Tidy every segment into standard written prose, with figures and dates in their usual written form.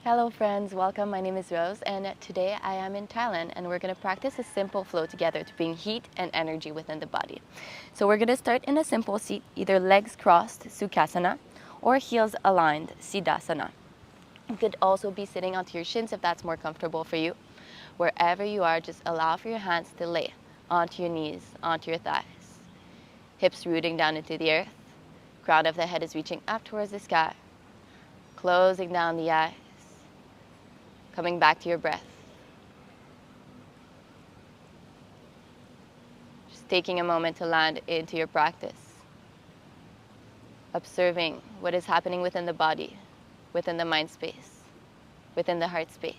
Hello friends, welcome. My name is Rose and today I am in Thailand and we're going to practice a simple flow together to bring heat and energy within the body. So we're going to start in a simple seat, either legs crossed, Sukhasana, or heels aligned, Siddhasana. You could also be sitting onto your shins if that's more comfortable for you. Wherever you are, just allow for your hands to lay onto your knees, onto your thighs. Hips rooting down into the earth. Crown of the head is reaching up towards the sky. Closing down the eyes. Coming back to your breath. Just taking a moment to land into your practice. Observing what is happening within the body, within the mind space, within the heart space.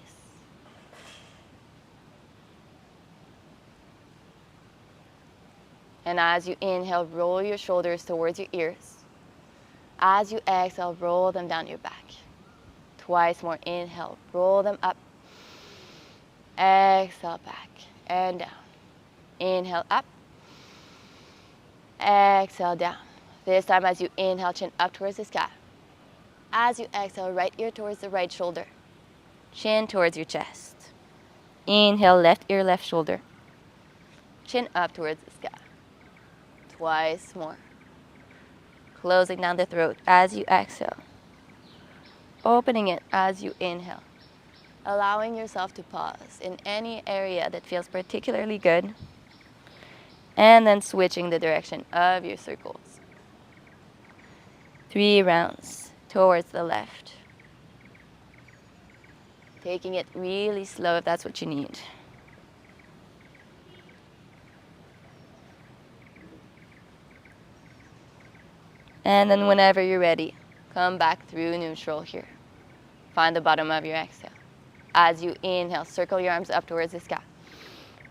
And as you inhale, roll your shoulders towards your ears. As you exhale, roll them down your back. Twice more. Inhale, roll them up. Exhale, back and down. Inhale, up. Exhale, down. This time as you inhale, chin up towards the sky. As you exhale, right ear towards the right shoulder. Chin towards your chest. Inhale, left ear, left shoulder. Chin up towards the sky. Twice more. Closing down the throat as you exhale. Opening it as you inhale. Allowing yourself to pause in any area that feels particularly good. And then switching the direction of your circles. 3 rounds towards the left. Taking it really slow if that's what you need. And then whenever you're ready, come back through neutral here. Find the bottom of your exhale. As you inhale, circle your arms up towards the sky.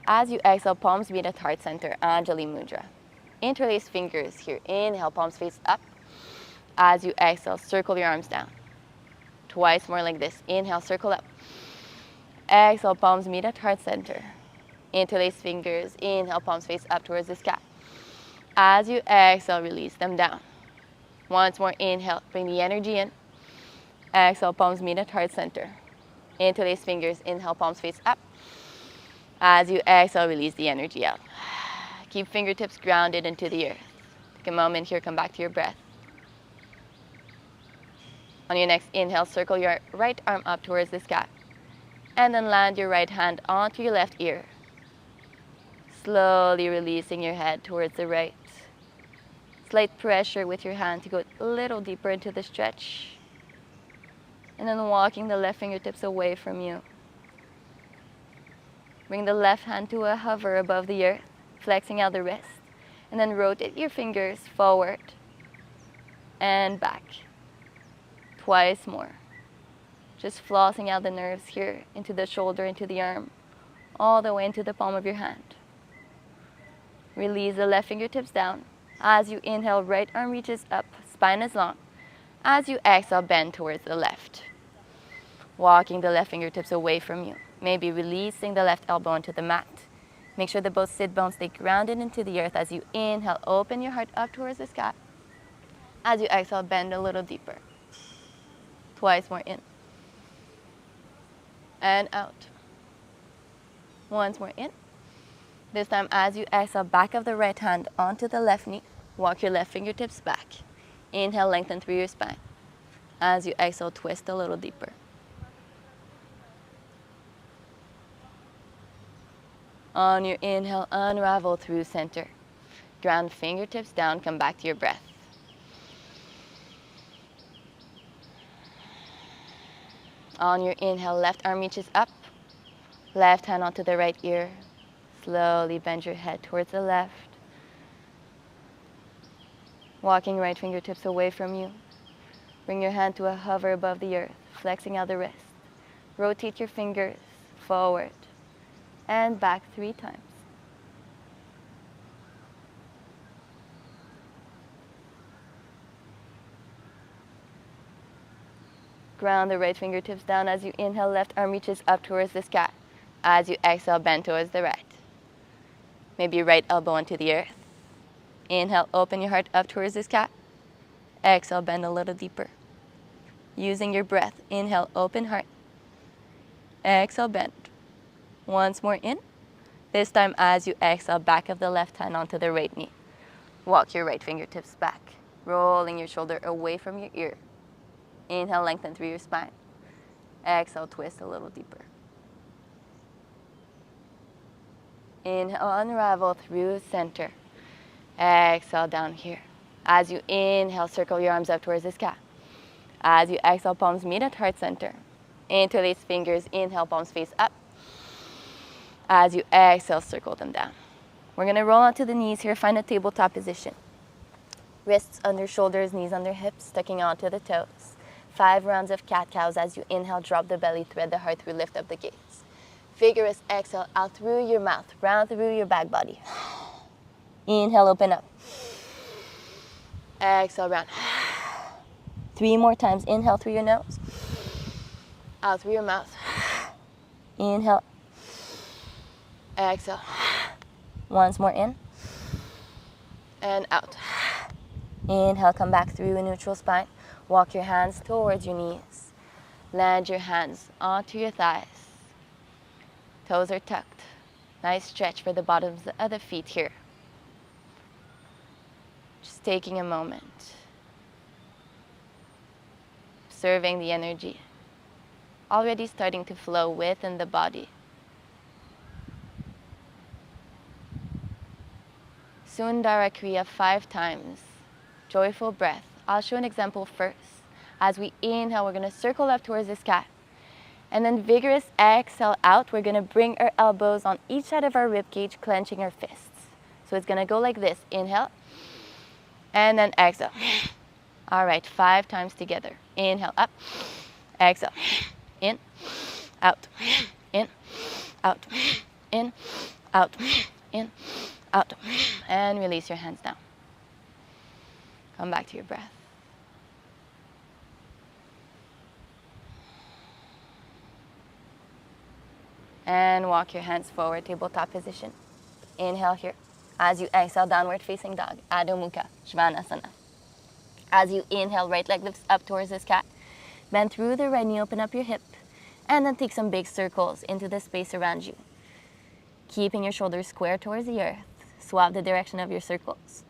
As you exhale, palms meet at heart center, Anjali Mudra. Interlace fingers here. Inhale, palms face up. As you exhale, circle your arms down. Twice more like this. Inhale, circle up. Exhale, palms meet at heart center. Interlace fingers. Inhale, palms face up towards the sky. As you exhale, release them down. Once more, inhale, bring the energy in. Exhale, palms meet at heart center. Interlace fingers, inhale, palms face up. As you exhale, release the energy out. Keep fingertips grounded into the earth. Take a moment here, come back to your breath. On your next inhale, circle your right arm up towards the sky. And then land your right hand onto your left ear. Slowly releasing your head towards the right. Slight pressure with your hand to go a little deeper into the stretch. And then walking the left fingertips away from you. Bring the left hand to a hover above the earth, flexing out the wrist. And then rotate your fingers forward and back. Twice more. Just flossing out the nerves here into the shoulder, into the arm, all the way into the palm of your hand. Release the left fingertips down. As you inhale, right arm reaches up, spine is long. As you exhale, bend towards the left. Walking the left fingertips away from you. Maybe releasing the left elbow onto the mat. Make sure that both sit bones stay grounded into the earth. As you inhale, open your heart up towards the sky. As you exhale, bend a little deeper. Twice more in. And out. Once more in. This time, as you exhale, back of the right hand onto the left knee. Walk your left fingertips back. Inhale, lengthen through your spine. As you exhale, twist a little deeper. On your inhale, unravel through center. Ground fingertips down, come back to your breath. On your inhale, left arm reaches up. Left hand onto the right ear. Slowly bend your head towards the left. Walking right fingertips away from you. Bring your hand to a hover above the earth, flexing out the wrist. Rotate your fingers forward and back 3 times. Ground the right fingertips down as you inhale, left arm reaches up towards the sky. As you exhale, bend towards the right. Maybe right elbow onto the earth. Inhale, open your heart up towards the sky. Exhale, bend a little deeper. Using your breath, inhale, open heart. Exhale, bend. Once more in. This time as you exhale, back of the left hand onto the right knee. Walk your right fingertips back, rolling your shoulder away from your ear. Inhale, lengthen through your spine. Exhale, twist a little deeper. Inhale, unravel through center. Exhale, down here. As you inhale, circle your arms up towards the sky. As you exhale, palms meet at heart center. Interlace fingers, inhale, palms face up. As you exhale, circle them down. We're going to roll onto the knees here, find a tabletop position. Wrists under shoulders, knees under hips, tucking onto the toes. 5 rounds of cat-cows. As you inhale, drop the belly, thread the heart through, lift up the gaze. Vigorous exhale out through your mouth, round through your back body. Inhale, open up. Exhale, round. 3 more times. Inhale through your nose. Out through your mouth. Inhale. Exhale. Once more in. And out. Inhale, come back through a neutral spine. Walk your hands towards your knees. Land your hands onto your thighs. Toes are tucked. Nice stretch for the bottoms of the feet here. Just taking a moment. Observing the energy. Already starting to flow within the body. Sundhara Kriya 5 times. Joyful breath. I'll show an example first. As we inhale, we're going to circle up towards the sky. And then vigorous exhale out. We're going to bring our elbows on each side of our rib cage, clenching our fists. So it's going to go like this. Inhale. And then exhale. All right, 5 times together. Inhale, up. Exhale. In. Out. In. Out. In. Out. In. Out. And release your hands down. Come back to your breath. And walk your hands forward, tabletop position. Inhale here. As you exhale, downward facing dog, Adho Mukha, Svanasana. As you inhale, right leg lifts up towards the sky. Bend through the right knee, open up your hip. And then take some big circles into the space around you. Keeping your shoulders square towards the earth. Swap the direction of your circles.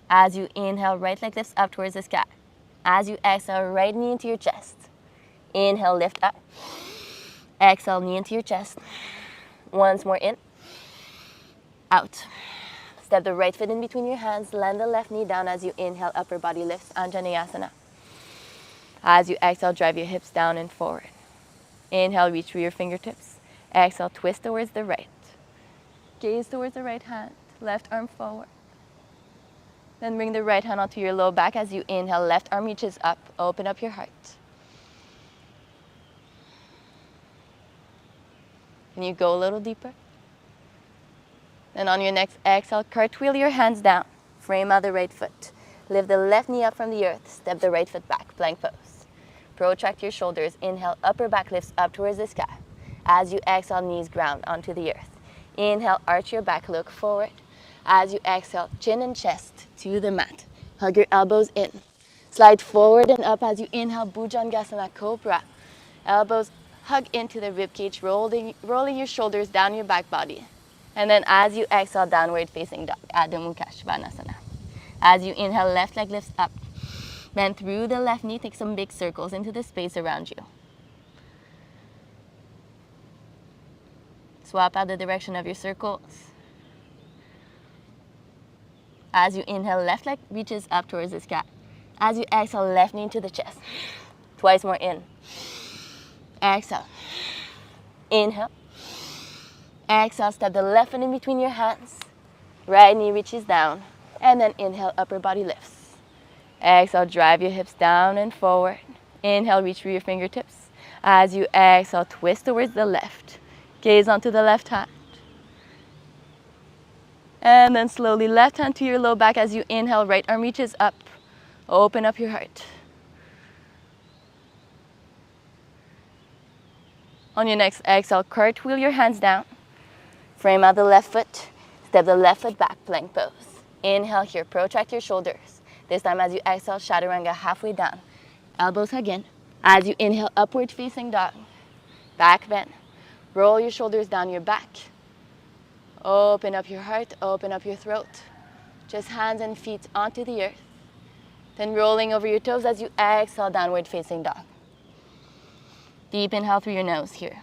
As you inhale, right leg lifts up towards the sky. As you exhale, right knee into your chest. Inhale, lift up. Exhale, knee into your chest. Once more in. Out. Step the right foot in between your hands. Land the left knee down as you inhale, upper body lifts, Anjaneyasana. As you exhale, drive your hips down and forward. Inhale, reach through your fingertips. Exhale, twist towards the right. Gaze towards the right hand. Left arm forward. Then bring the right hand onto your low back as you inhale. Left arm reaches up. Open up your heart. Can you go a little deeper? Then on your next exhale, cartwheel your hands down. Frame out the right foot. Lift the left knee up from the earth. Step the right foot back. Plank pose. Protract your shoulders. Inhale, upper back lifts up towards the sky. As you exhale, knees ground onto the earth. Inhale, arch your back, look forward. As you exhale, chin and chest to the mat. Hug your elbows in. Slide forward and up as you inhale, Bhujangasana Cobra. Elbows hug into the ribcage, rolling your shoulders down your back body. And then as you exhale, downward facing dog, Adho Mukha Svanasana. As you inhale, left leg lifts up. Bend through the left knee, take some big circles into the space around you. Swap out the direction of your circles. As you inhale, left leg reaches up towards the sky. As you exhale, left knee to the chest. Twice more in. Exhale. Inhale. Exhale, step the left foot in between your hands. Right knee reaches down. And then inhale, upper body lifts. Exhale, drive your hips down and forward. Inhale, reach for your fingertips. As you exhale, twist towards the left. Gaze onto the left hand. And then slowly left hand to your low back as you inhale, right arm reaches up. Open up your heart. On your next exhale, cartwheel your hands down. Frame out the left foot. Step the left foot back, plank pose. Inhale here, protract your shoulders. This time as you exhale, chaturanga halfway down. Elbows hug in. As you inhale, upward facing dog. Back bend. Roll your shoulders down your back. Open up your heart, open up your throat. Just hands and feet onto the earth. Then rolling over your toes as you exhale, downward facing dog. Deep inhale through your nose here.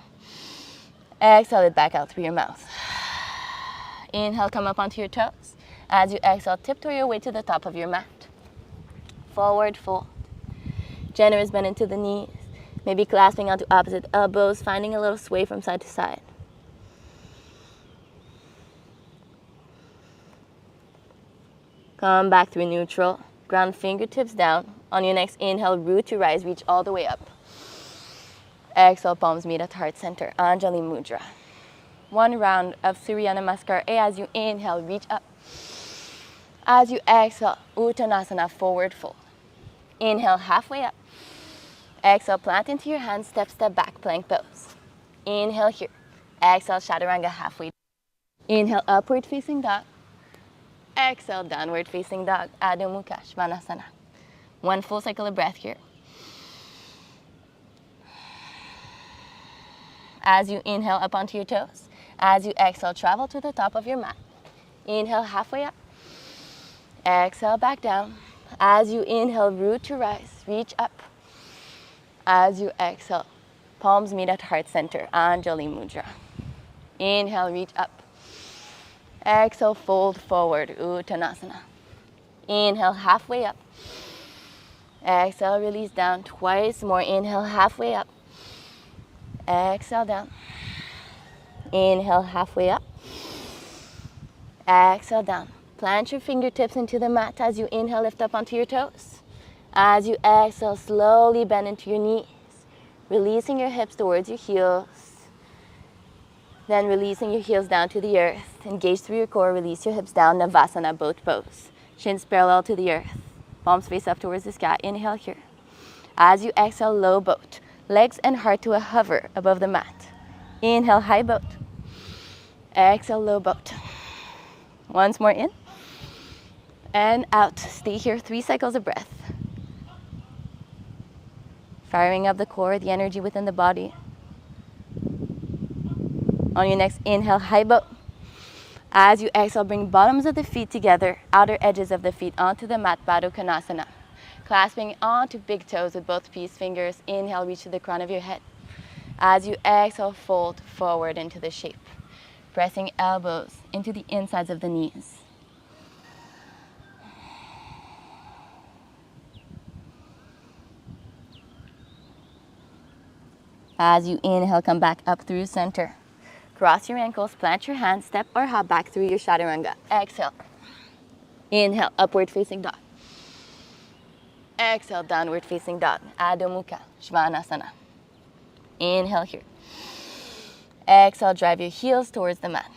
Exhale it back out through your mouth. Inhale, come up onto your toes. As you exhale, tiptoe your way to the top of your mat. Forward fold. Generous bend into the knees. Maybe clasping onto opposite elbows, finding a little sway from side to side. Come back through neutral. Ground fingertips down. On your next inhale, root to rise, reach all the way up. Exhale, palms meet at heart center, Anjali Mudra. One round of Surya Namaskar as you inhale, reach up. As you exhale, Uttanasana, forward fold. Inhale, halfway up. Exhale, plant into your hands, step, step back, plank pose. Inhale here. Exhale, Chaturanga, halfway. Inhale, upward facing dog. Exhale, downward facing dog, Adho Mukha Svanasana. One full cycle of breath here. As you inhale up onto your toes. As you exhale, travel to the top of your mat. Inhale, halfway up. Exhale, back down. As you inhale, root to rise, reach up. As you exhale, palms meet at heart center, Anjali Mudra. Inhale, reach up. Exhale, fold forward, Uttanasana. Inhale, halfway up. Exhale, release down. Twice more. Inhale, halfway up. Exhale, down. Inhale, halfway up. Exhale, down. Plant your fingertips into the mat as you inhale, lift up onto your toes. As you exhale, slowly bend into your knees, releasing your hips towards your heels. Then releasing your heels down to the earth. Engage through your core, release your hips down, Navasana, boat pose. Shins parallel to the earth. Palms face up towards the sky. Inhale here. As you exhale, low boat. Legs and heart to a hover above the mat. Inhale, high boat. Exhale, low boat. Once more in. And out. Stay here, 3 cycles of breath. Firing up the core, the energy within the body. On your next inhale, high boat. As you exhale, bring bottoms of the feet together, outer edges of the feet onto the mat, Baddha Konasana. Clasping onto big toes with both peace fingers. Inhale, reach to the crown of your head. As you exhale, fold forward into the shape. Pressing elbows into the insides of the knees. As you inhale, come back up through center. Cross your ankles, plant your hands, step or hop back through your Chaturanga. Exhale. Inhale, upward facing dog. Exhale, downward facing dog, Adho Mukha Svanasana. Inhale here. Exhale, drive your heels towards the mat.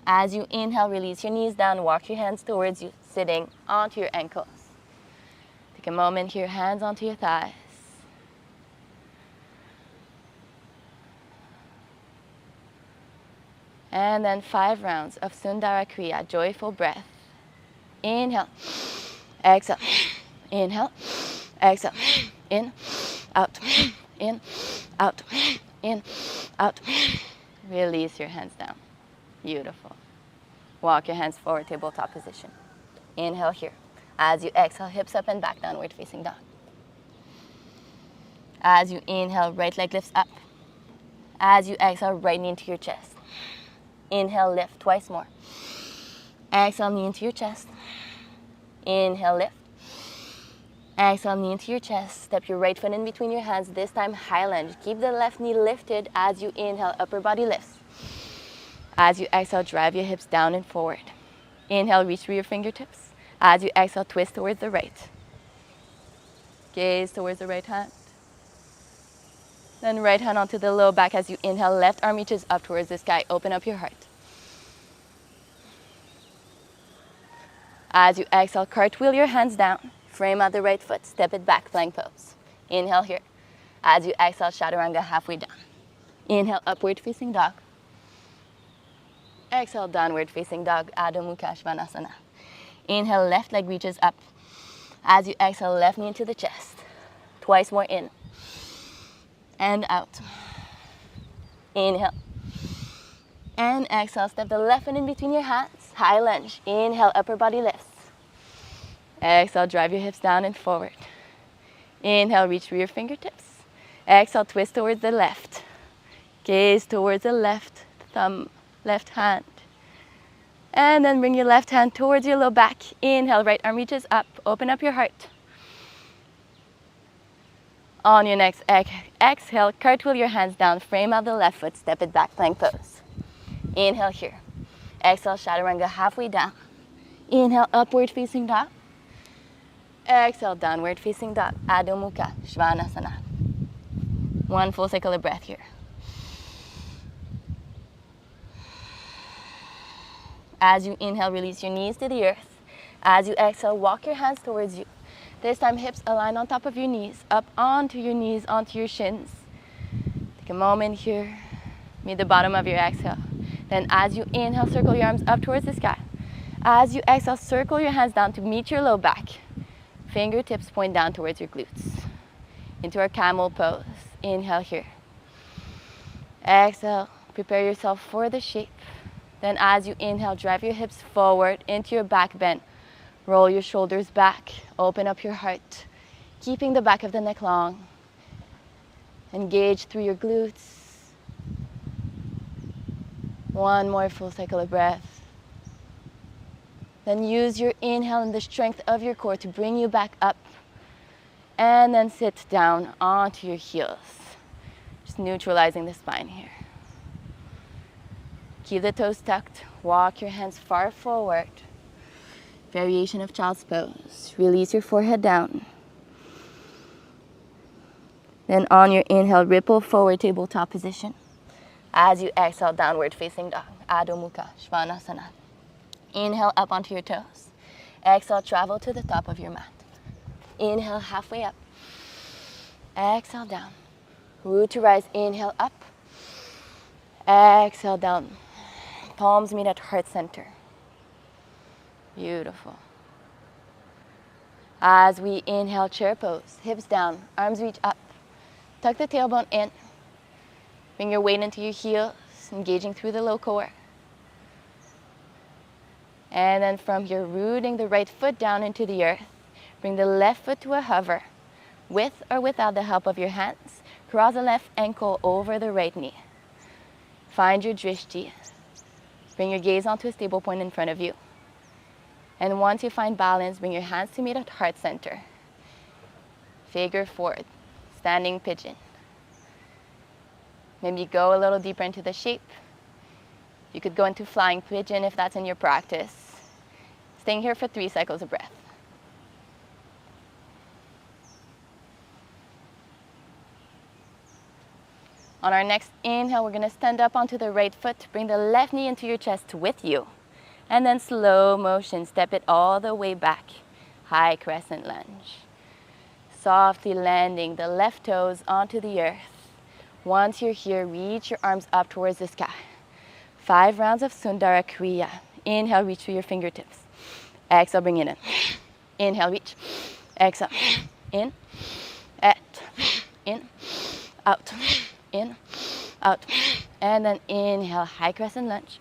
As you inhale, release your knees down, walk your hands towards you, sitting onto your ankles. Take a moment here, hands onto your thighs. And then 5 rounds of Sundhara Kriya, joyful breath. Inhale, exhale, inhale, exhale, in, out, in, out, in, out. Release your hands down. Beautiful. Walk your hands forward, tabletop position. Inhale here. As you exhale, hips up and back, downward facing dog. As you inhale, right leg lifts up. As you exhale, right knee into your chest. Inhale, lift, twice more. Exhale, knee into your chest. Inhale, lift. Exhale, knee into your chest. Step your right foot in between your hands. This time, high lunge. Keep the left knee lifted as you inhale, upper body lifts. As you exhale, drive your hips down and forward. Inhale, reach through your fingertips. As you exhale, twist towards the right. Gaze towards the right hand. Then right hand onto the low back as you inhale, left arm reaches up towards the sky. Open up your heart. As you exhale, cartwheel your hands down. Frame out the right foot. Step it back, plank pose. Inhale here. As you exhale, Chaturanga, halfway down. Inhale, upward facing dog. Exhale, downward facing dog, Adho Mukha Svanasana. Inhale, left leg reaches up. As you exhale, left knee into the chest. Twice more in. And out. Inhale. And exhale, step the left foot in between your hands. High lunge. Inhale, upper body lifts. Exhale, drive your hips down and forward. Inhale, reach for your fingertips. Exhale, twist towards the left. Gaze towards the left thumb, left hand. And then bring your left hand towards your low back. Inhale, right arm reaches up. Open up your heart. On your next exhale, cartwheel your hands down. Frame out the left foot. Step it back, plank pose. Inhale here. Exhale, chaturanga halfway down. Inhale, upward facing dog. Exhale, downward facing dog. Adho Mukha Svanasana. One full cycle of breath here. As you inhale, release your knees to the earth. As you exhale, walk your hands towards you. This time, hips align on top of your knees, up onto your knees, onto your shins. Take a moment here. Meet the bottom of your exhale. Then as you inhale, circle your arms up towards the sky. As you exhale, circle your hands down to meet your low back. Fingertips point down towards your glutes. Into our camel pose. Inhale here. Exhale, prepare yourself for the shape. Then as you inhale, drive your hips forward into your back bend. Roll your shoulders back. Open up your heart. Keeping the back of the neck long. Engage through your glutes. One more full cycle of breath. Then use your inhale and the strength of your core to bring you back up. And then sit down onto your heels. Just neutralizing the spine here. Keep the toes tucked. Walk your hands far forward. Variation of child's pose. Release your forehead down. Then on your inhale, ripple forward, tabletop position. As you exhale, downward facing dog. Adho Mukha Svanasana. Inhale up onto your toes. Exhale, travel to the top of your mat. Inhale, halfway up. Exhale, down. Root to rise. Inhale, up. Exhale, down. Palms meet at heart center. Beautiful. As we inhale, chair pose. Hips down, arms reach up. Tuck the tailbone in. Bring your weight into your heels, engaging through the low core. And then from here, rooting the right foot down into the earth. Bring the left foot to a hover. With or without the help of your hands, cross the left ankle over the right knee. Find your drishti. Bring your gaze onto a stable point in front of you. And once you find balance, bring your hands to meet at heart center. Figure forward, standing pigeon. Maybe go a little deeper into the shape. You could go into flying pigeon if that's in your practice. Staying here for 3 cycles of breath. On our next inhale, we're going to stand up onto the right foot. Bring the left knee into your chest with you. And then slow motion, step it all the way back. High crescent lunge. Softly landing the left toes onto the earth. Once you're here, reach your arms up towards the sky. 5 rounds of Sundhara Kriya. Inhale, reach for your fingertips. Exhale, bring it in. Inhale, reach. Exhale, in, out, in, out. In, out, and then inhale, high crescent lunge.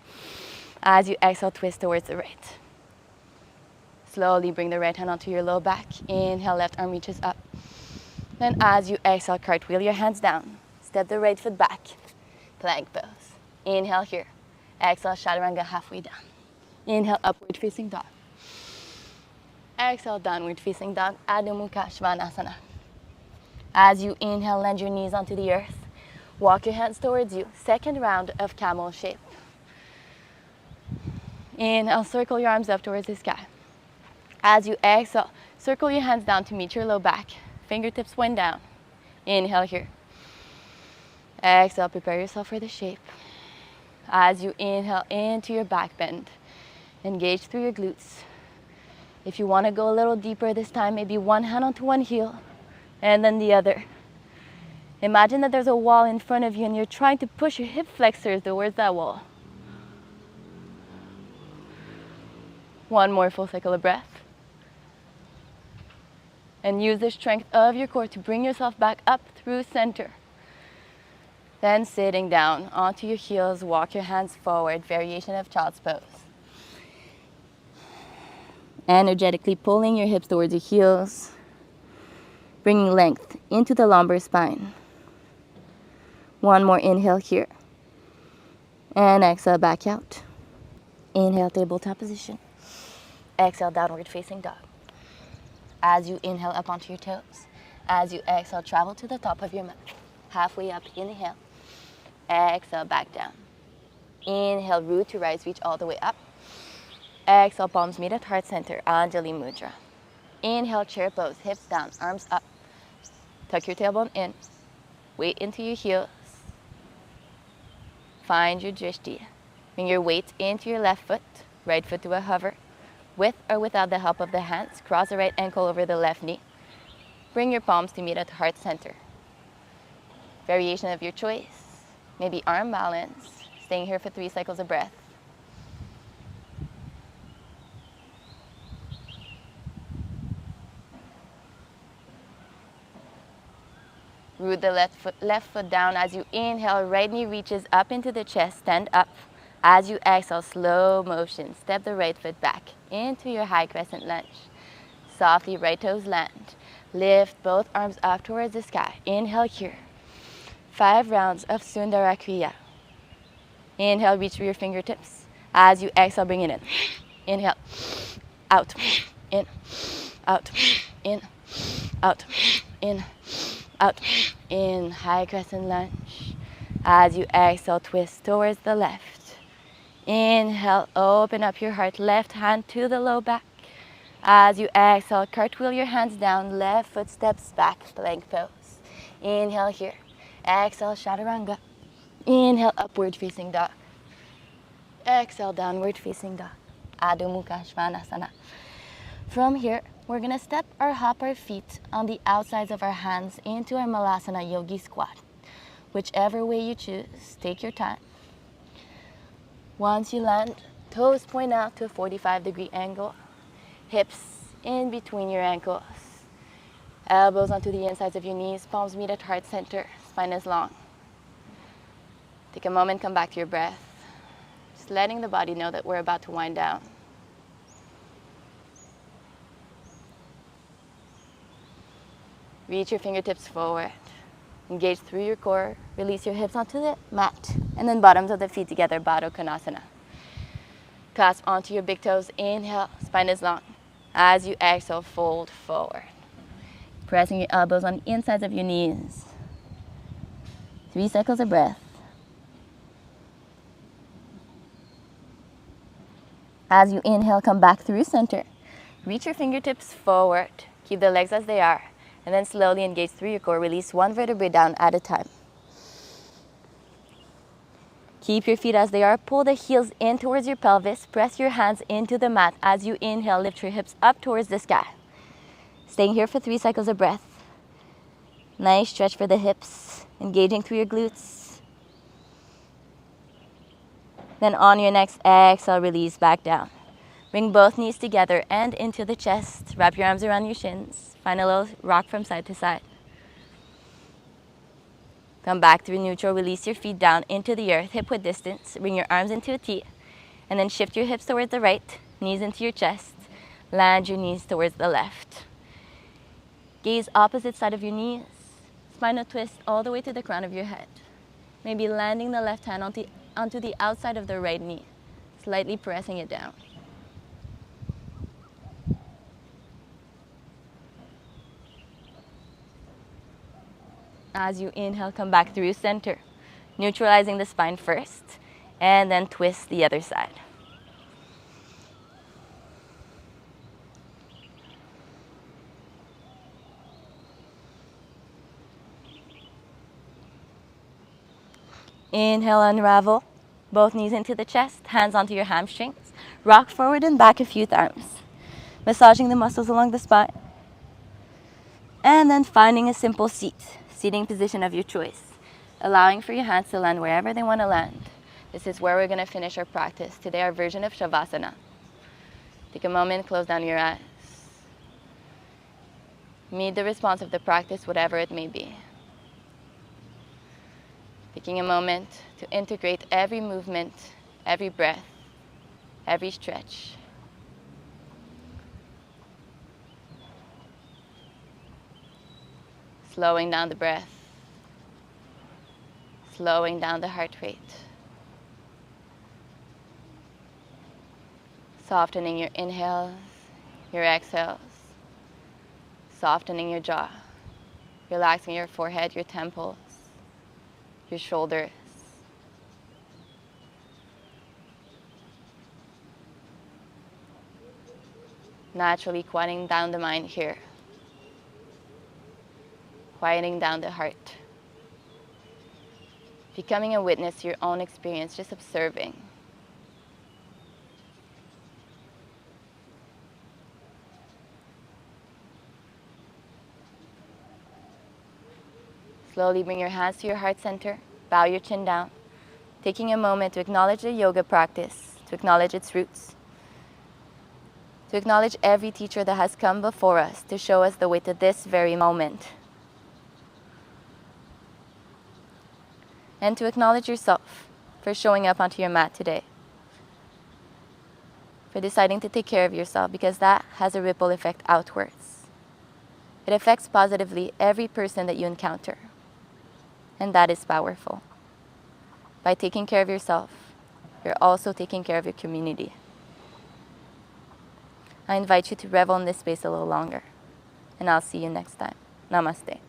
As you exhale, twist towards the right. Slowly bring the right hand onto your low back. Inhale, left arm reaches up. Then as you exhale, cartwheel your hands down. Step the right foot back. Plank pose. Inhale here. Exhale, chaturanga halfway down. Inhale, upward facing dog. Exhale, downward facing dog. Adho Mukha Svanasana. As you inhale, land your knees onto the earth. Walk your hands towards you. Second round of camel shape. Inhale, circle your arms up towards the sky. As you exhale, circle your hands down to meet your low back. Fingertips point down. Inhale here. Exhale, prepare yourself for the shape. As you inhale into your back bend, engage through your glutes. If you want to go a little deeper this time, maybe one hand onto one heel and then the other. Imagine that there's a wall in front of you and you're trying to push your hip flexors towards that wall. One more full cycle of breath. And use the strength of your core to bring yourself back up through center. Then sitting down onto your heels, walk your hands forward, variation of child's pose. Energetically pulling your hips towards your heels, bringing length into the lumbar spine. One more inhale here. And exhale, back out. Inhale, tabletop position. Exhale, downward facing dog. As you inhale, up onto your toes. As you exhale, travel to the top of your mat. Halfway up, inhale. Exhale, back down. Inhale, root to rise, reach all the way up. Exhale, palms meet at heart center, Anjali Mudra. Inhale, chair pose, hips down, arms up. Tuck your tailbone in. Weight into your heels. Find your drishti. Bring your weight into your left foot, right foot to a hover. With or without the help of the hands, cross the right ankle over the left knee. Bring your palms to meet at heart center. Variation of your choice. Maybe arm balance. Staying here for 3 cycles of breath. Root the left foot down. As you inhale, right knee reaches up into the chest, stand up. As you exhale, slow motion, step the right foot back into your high crescent lunge. Softly, right toes land. Lift both arms up towards the sky. Inhale here. 5 rounds of Sundhara Kriya. Inhale, reach for your fingertips. As you exhale, bring it in. Inhale, out, in, out, in, out, in, out, in, high crescent lunge. As you exhale, twist towards the left. Inhale, open up your heart, left hand to the low back. As you exhale, cartwheel your hands down, left foot steps back, plank pose. Inhale here. Exhale, chaturanga. Inhale, upward facing dog. Exhale, downward facing dog. Adho Mukha Svanasana. From here, we're going to step or hop our feet on the outsides of our hands into our Malasana Yogi Squat. Whichever way you choose, take your time. Once you land, toes point out to a 45-degree angle. Hips in between your ankles. Elbows onto the insides of your knees. Palms meet at heart center. Spine is long. Take a moment, come back to your breath. Just letting the body know that we're about to wind down. Reach your fingertips forward. Engage through your core. Release your hips onto the mat. And then bottoms of the feet together, Baddha Konasana. Clasp onto your big toes. Inhale, spine is long. As you exhale, fold forward. Pressing your elbows on the insides of your knees. 3 cycles of breath. As you inhale, come back through center. Reach your fingertips forward. Keep the legs as they are. And then slowly engage through your core. Release 1 vertebrae down at a time. Keep your feet as they are. Pull the heels in towards your pelvis. Press your hands into the mat. As you inhale, lift your hips up towards the sky. Staying here for 3 cycles of breath. Nice stretch for the hips. Engaging through your glutes. Then on your next exhale, release back down. Bring both knees together and into the chest. Wrap your arms around your shins. Find a little rock from side to side. Come back through neutral. Release your feet down into the earth, hip width distance. Bring your arms into a T. And then shift your hips towards the right, knees into your chest. Land your knees towards the left. Gaze opposite side of your knees. Spinal twist all the way to the crown of your head. Maybe landing the left hand onto the outside of the right knee. Slightly pressing it down. As you inhale, come back through center, neutralizing the spine first, and then twist the other side. Inhale, unravel, both knees into the chest, hands onto your hamstrings. Rock forward and back a few times, massaging the muscles along the spine. And then finding a simple seat. Seating position of your choice, allowing for your hands to land wherever they want to land. This is where we're going to finish our practice. Today, our version of Savasana. Take a moment, close down your eyes. Meet the response of the practice, whatever it may be. Taking a moment to integrate every movement, every breath, every stretch. Slowing down the breath, slowing down the heart rate. Softening your inhales, your exhales. Softening your jaw, relaxing your forehead, your temples, your shoulders. Naturally quieting down the mind here. Quieting down the heart. Becoming a witness to your own experience, just observing. Slowly bring your hands to your heart center. Bow your chin down. Taking a moment to acknowledge the yoga practice, to acknowledge its roots, to acknowledge every teacher that has come before us to show us the way to this very moment. And to acknowledge yourself for showing up onto your mat today, for deciding to take care of yourself, because that has a ripple effect outwards. It affects positively every person that you encounter, and that is powerful. By taking care of yourself, you're also taking care of your community. I invite you to revel in this space a little longer, and I'll see you next time. Namaste.